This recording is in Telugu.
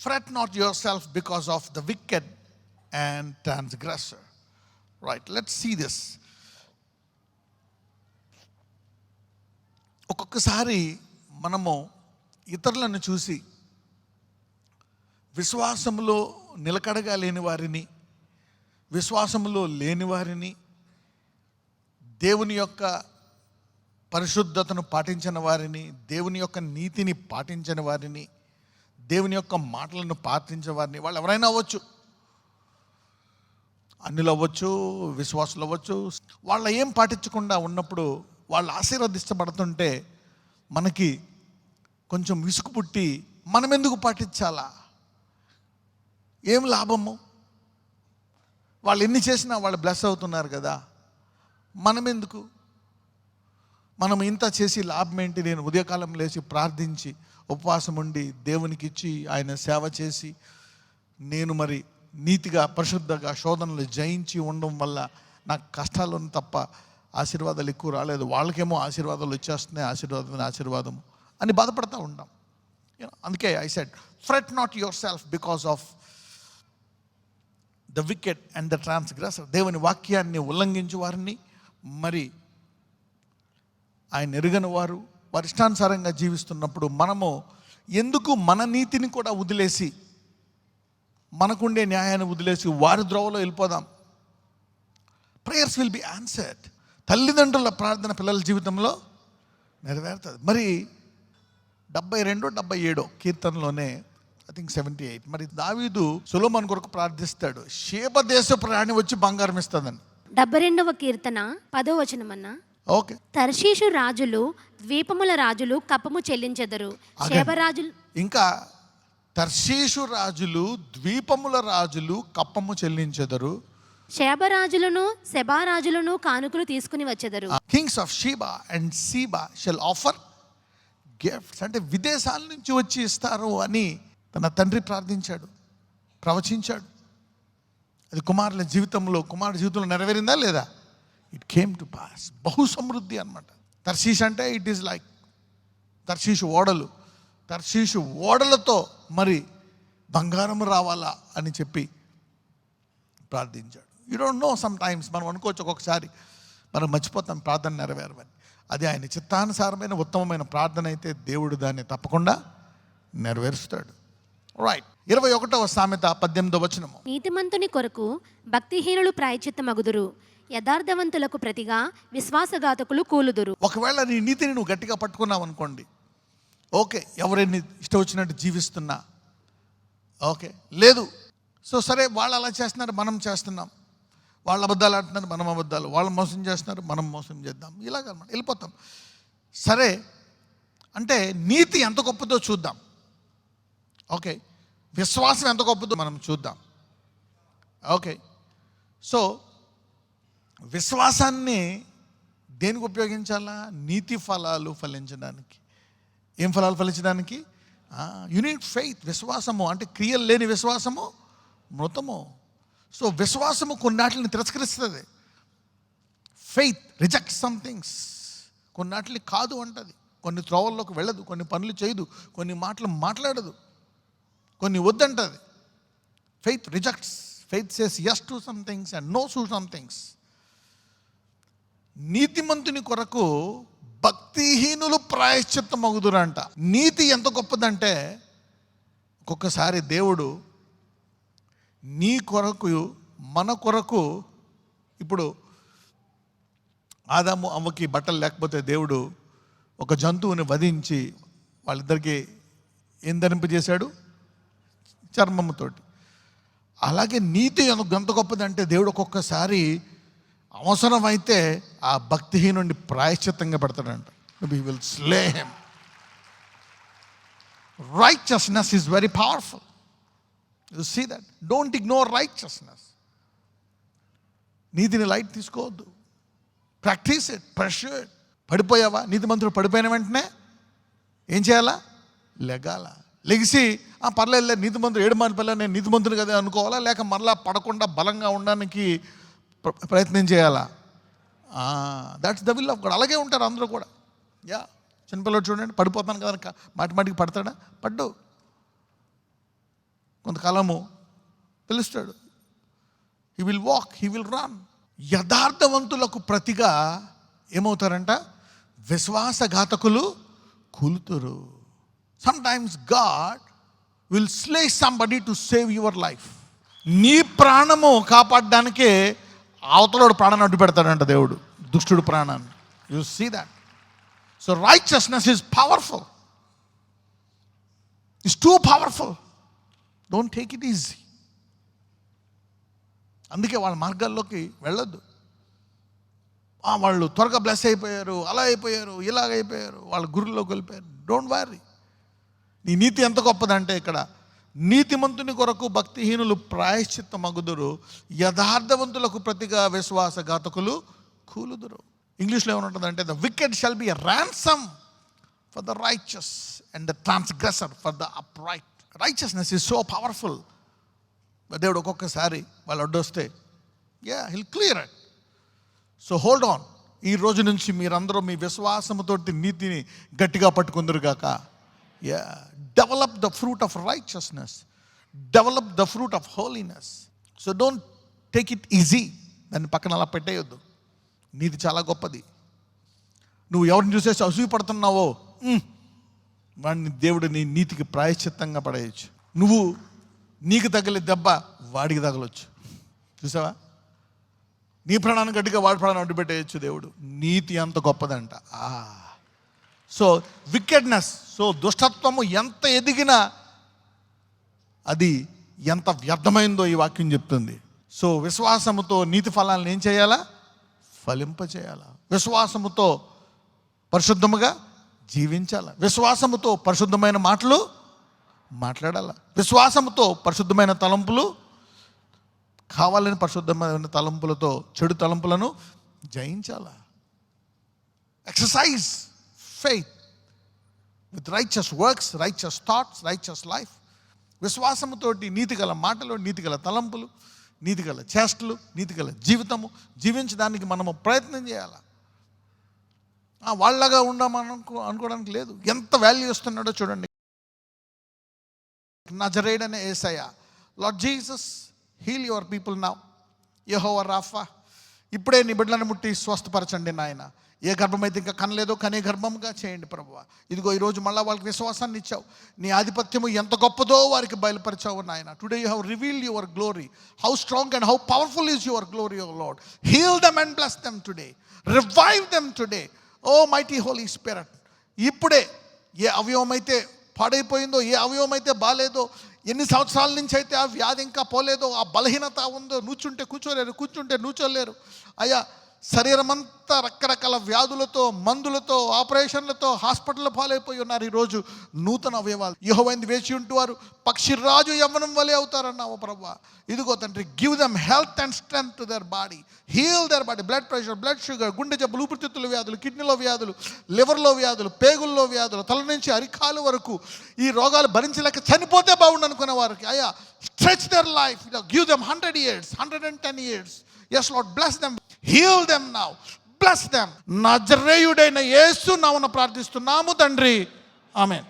Fret not yourself because of the wicked and transgressor. Right, let's see this. ఒక్కొక్కసారి మనము ఇతరులను చూసి విశ్వాసములో నిలకడగా లేని వారిని, విశ్వాసములో లేని వారిని, దేవుని యొక్క పరిశుద్ధతను పాటించిన వారిని, దేవుని యొక్క నీతిని పాటించిన వారిని, దేవుని యొక్క మాటలను పాటించిన వారిని, వాళ్ళు ఎవరైనా అవ్వచ్చు, అన్యులు అవ్వచ్చు, విశ్వాసులు అవ్వచ్చు, వాళ్ళ ఏం పాటించకుండా ఉన్నప్పుడు వాళ్ళు ఆశీర్వదించబడుతుంటే మనకి కొంచెం విసుగు పుట్టి మనం ఎందుకు పాటించాలా, ఏం లాభము, వాళ్ళు ఎన్ని చేసినా వాళ్ళు బ్లెస్ అవుతున్నారు కదా, మనం ఎందుకు, మనం ఇంత చేసి లాభం ఏంటి. నేను ఉదయకాలం లేచి ప్రార్థించి ఉపవాసం ఉండి దేవునికి ఇచ్చి ఆయన సేవ చేసి నేను మరి నీతిగా పరిశుద్ధంగా శోధనలు జయించి ఉండడం వల్ల నాకు కష్టాలను తప్ప ఆశీర్వాదాలు ఎక్కువ రాలేదు, వాళ్ళకేమో ఆశీర్వాదాలు వచ్చేస్తున్నాయి, ఆశీర్వాదం అని బాధపడతా ఉంటాం. అందుకే I said fret not yourself because of the wicked and the transgressor. దేవుని వాక్యాన్ని ఉల్లంఘించు వారిని, మరి ఆయన ఎరుగని వారు, వారి ఇష్టానుసారంగా జీవిస్తున్నప్పుడు మనము ఎందుకు మన నీతిని కూడా వదిలేసి, మనకుండే న్యాయాన్ని వదిలేసి వారి ద్రోవలో వెళ్ళిపోదాం. Prayers will be answered. తల్లిదండ్రుల ప్రార్థన పిల్లల జీవితంలో నెరవేరుతుంది. మరి 72, 77 కీర్తనలోనే ఐ థింక్ 78 మరి దావీదు సొలొమోను కొరకు ప్రార్థిస్తాడు, షేబ దేశపు రాణి వచ్చి బంగారం ఇస్తుందని. 72వ కీర్తన 10వ వచనమన్నా. ఓకే, తర్షీషు రాజులు ద్వీపముల రాజులు కప్పము చెల్లించెదరు. శేబరాజులు, ఇంకా తర్షీషు రాజులు ద్వీపముల రాజులు కప్పము చెల్లించెదరు. శేబరాజులను సెబారాజులను కానుకలు తీసుకుని వచ్చెదరు. Kings of Sheba and Seba shall offer gifts. అంటే విదేశాల నుంచి వచ్చి ఇస్తారు అని తన తండ్రి ప్రార్థించాడు, ప్రవచించాడు. అది కుమారుడి జీవితంలో నెరవేరిందా లేదా? It came to pass. బహు సమృద్ధి అన్నమాట. తర్షీష్ అంటే ఇట్ ఈస్ లైక్ తర్షీషు ఓడలు, తర్షీషు ఓడలతో మరి బంగారం రావాలా అని చెప్పి ప్రార్థించాడు. You don't know, some times మనం అనుకోవచ్చు ఒక్కొక్కసారి మనం మర్చిపోతాం ప్రార్థన నెరవేరవని. అది ఆయన చిత్తానుసారమైన ఉత్తమమైన ప్రార్థన అయితే దేవుడు దాన్ని తప్పకుండా నెరవేరుస్తాడు. రైట్, 21వ సామెత 18వ వచనము. నీతిమంతుని కొరకు భక్తిహీనులు ప్రాయశ్చిత్తమగుదురు, యథార్థవంతులకు ప్రతిగా విశ్వాసఘాతకులు కూలుదురు. ఒకవేళ నీ నీతిని నువ్వు గట్టిగా పట్టుకున్నావు అనుకోండి, ఓకే, ఎవరైనా ఇష్టం వచ్చినట్టు జీవిస్తున్నా ఓకే, లేదు సో సరే, వాళ్ళు అలా చేస్తున్నారు మనం చేస్తున్నాం, వాళ్ళు అబద్ధాలు ఆడుతున్నారు మనం అబద్ధాలు, వాళ్ళు మోసం చేస్తున్నారు మనం మోసం చేద్దాం, ఇలాగనమాట వెళ్ళిపోతాం. సరే అంటే నీతి ఎంత గొప్పదో చూద్దాం, ఓకే, విశ్వాసం ఎంత గొప్పదో మనం చూద్దాం. ఓకే, సో విశ్వాసాన్ని దేనికి ఉపయోగించాలా? నీతి ఫలాలు ఫలించడానికి. ఏం ఫలాలు ఫలించడానికి? You need faith. విశ్వాసము అంటే క్రియలు లేని విశ్వాసము మృతము. సో విశ్వాసము కొన్నాటిని తిరస్కరిస్తుంది. Faith reject some things. కొన్నాటిని కాదు అంటది, కొన్ని త్రోవల్లోకి వెళ్ళదు, కొన్ని పనులు చేయదు, కొన్ని మాటలు మాట్లాడదు, కొన్ని వద్దంటది. Faith rejects. Faith says yes to some things and no to some things. నీతిమంతుని కొరకు భక్తిహీనులు ప్రాయశ్చిత్తమగుదురంట. నీతి ఎంత గొప్పదంటే ఒక్కొక్కసారి దేవుడు నీ కొరకు మన కొరకు, ఇప్పుడు ఆదాము అవ్వకి బట్టలు లేకపోతే దేవుడు ఒక జంతువుని వధించి వాళ్ళిద్దరికి ఏం ధరింపజేశాడు? చర్మముతోటి. అలాగే నీతి ఎంత గొప్పదంటే దేవుడు ఒక్కొక్కసారి అవసరమైతే ఆ భక్తిహీనుడిని ప్రాయశ్చిత్తంగా పెడతాడంట. He will slay him. Righteousness is very powerful. You see that? Don't ignore righteousness. నీతిని లైట్ తీసుకోవద్దు. Practice it, pursue it. పడిపోయావా? నీతిమంతుడు పడిపోయిన వెంటనే ఏం చేయాలా? లెగాల. లెగిసి పర్లేదు నీతిమంతుడు 7 మార్లు పిల్ల నేను నీతిమంతుడు కదా అనుకోవాలా, లేక మరలా పడకుండా బలంగా ఉండడానికి ప్రయత్నం చేయాలా? That's the will of God. అలాగే ఉంటారు అందరూ కూడా. యా, చిన్నపిల్లడు చూడండి, పడిపోతాను కదా మాటిమాటికి పడతాడా? పడ్డు. కొంతకాలము పిలుస్తాడు. He will walk, he will run. యథార్థవంతులకు ప్రతిగా ఏమవుతారంట? విశ్వాసఘాతకులు కూలుతురు. Sometimes God will slay somebody to save your life. నీ ప్రాణము కాపాడడానికే అవతలోడు ప్రాణాన్ని అడ్డు పెడతాడంట దేవుడు, దుష్టుడు ప్రాణాన్ని. You see that. So righteousness is powerful. It's too powerful. Don't take it easy. అందుకే వాళ్ళ మార్గాల్లోకి వెళ్ళొద్దు. వాళ్ళు త్వరగా బ్లెస్ అయిపోయారు, అలా అయిపోయారు, ఇలాగ అయిపోయారు, వాళ్ళ గురుల్లోకి వెళ్ళిపోయారు. Don't worry. నీ నీతి ఎంత గొప్పదంటే ఇక్కడ నీతిమంతుని కొరకు భక్తిహీనులు ప్రాయశ్చిత్తమగుదురు, యథార్థవంతులకు ప్రతిగా విశ్వాసఘాతకులు కూలుదురు. ఇంగ్లీష్లో ఏమనుంటుందంటే the wicked shall be a ransom for the righteous and the transgressor for the upright. Righteousness is so powerful. దేవుడు ఒక్కొక్కసారి వాళ్ళు అడ్డొస్తే he'll clear it. So hold on. ఈ రోజు నుంచి మీరందరూ మీ విశ్వాసముతోటి నీతిని గట్టిగా పట్టుకుందరుగాక. Develop the fruit of righteousness, develop the fruit of holiness. So don't take it easy. దాన్ని పక్కన అలా పెట్టేయొద్దు. నీతి చాలా గొప్పది. నువ్వు ఎవరిని చూసేసి అసూయపడుతున్నావో వాడిని దేవుడు నీ నీతికి ప్రాయశ్చిత్తంగా పడేయచ్చు. నువ్వు నీకు తగిలే దెబ్బ వాడికి తగలొచ్చు. చూసావా? నీ ప్రాణాన్ని గట్టిగా వాడి ప్రాణాన్ని అడ్డు పెట్టేయచ్చు దేవుడు. నీతి అంత గొప్పదంట. సో వికెడ్నెస్, సో దుష్టత్వము ఎంత ఎదిగినా అది ఎంత వ్యర్థమైందో ఈ వాక్యం చెప్తుంది. సో విశ్వాసముతో నీతి ఫలాలను ఏం చేయాలా? ఫలింపచేయాలా. విశ్వాసముతో పరిశుద్ధముగా జీవించాల. విశ్వాసముతో పరిశుద్ధమైన మాటలు మాట్లాడాల. విశ్వాసముతో పరిశుద్ధమైన తలంపులు కావాలని పరిశుద్ధమైన తలంపులతో చెడు తలంపులను జయించాల. Exercise faith with righteous works, righteous thoughts, righteous life. విశ్వాసముతోటి నీతిగల మాటలు, నీతిగల తలంపులు, నీతిగల చేష్టలు, నీతిగల జీవితము జీవించడానికి మనము ప్రయత్నం చేయాలి. వాళ్ళగా ఉండమని అనుకోవడానికి లేదు. ఎంత వాల్యూ ఇస్తున్నాడో చూడండి. నజరేయుడైన యేసయ్య, Lord Jesus heal your people now. యెహోవా రాఫా, ఇప్పుడే నీ బిడ్డలను ముట్టి స్వస్థపరచండి నాయన. ఏ గర్భమైతే ఇంకా కనలేదో కనే గర్భంగా చేయండి ప్రభువా. ఇదిగో ఈరోజు మళ్ళీ వాళ్ళకి విశ్వాసాన్ని ఇచ్చావు. నీ ఆధిపత్యము ఎంత గొప్పదో వారికి బయలుపరిచావు నాయన. Today you have revealed your glory. How strong and how powerful is your glory, O Lord. Heal them and bless them today. Revive them today, O mighty Holy Spirit. ఇప్పుడే ఏ అవయవం అయితే పాడైపోయిందో, ఏ అవయవం అయితే బాలేదో, ఎన్ని సంవత్సరాల నుంచి అయితే ఆ వ్యాధి ఇంకా పోలేదో, ఆ బలహీనత ఉందో, కూర్చుంటే కూర్చోలేరు, కూర్చుంటే కూర్చోలేరు అయ్యా, శరీరం అంతా రకరకాల వ్యాధులతో, మందులతో, ఆపరేషన్లతో హాస్పిటల్ పాలైపోయి ఉన్నారు. ఈరోజు నూతన అవయవాలు యెహోవాను వేచి ఉంటువారు పక్షిరాజు యవ్వనం వలె అవుతారన్నావు ప్రభువా. ఇదిగో తండ్రి, give them health and strength to their body, heal their body. Blood pressure, blood sugar, గుండె జబ్బులు, ఊపిరితిత్తుల వ్యాధులు, కిడ్నీలో వ్యాధులు, లివర్లో వ్యాధులు, పేగుల్లో వ్యాధులు, తల నుంచి అరికాలు వరకు ఈ రోగాలు భరించలేక చనిపోతే బాగుండు అనుకునే వారికి అయ్యా, stretch their life, give them 100 years, 110 years. Yes Lord, bless them, heal them now, bless them. నజరేయుడైన యేసు నామమున ప్రార్థిస్తున్నాము తండ్రి, ఆమేన్.